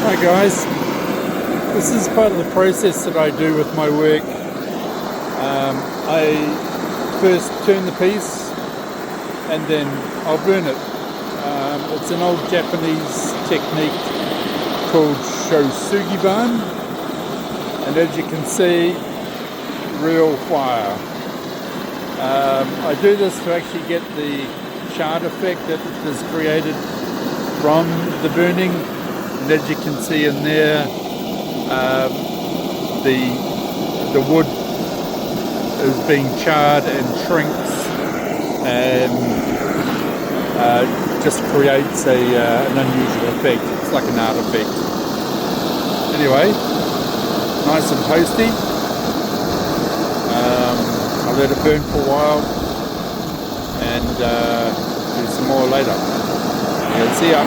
Hi guys, this is part of the process that I do with my work. I first turn the piece and then I'll burn it. It's an old Japanese technique called shosugiban, and as you can see, real fire. I do this to actually get the charred effect that is created from the burning. And as you can see in there, the wood is being charred and shrinks and just creates an unusual effect. It's like an art effect. Anyway, nice and toasty. I'll let it burn for a while and do some more later. Yeah, see ya.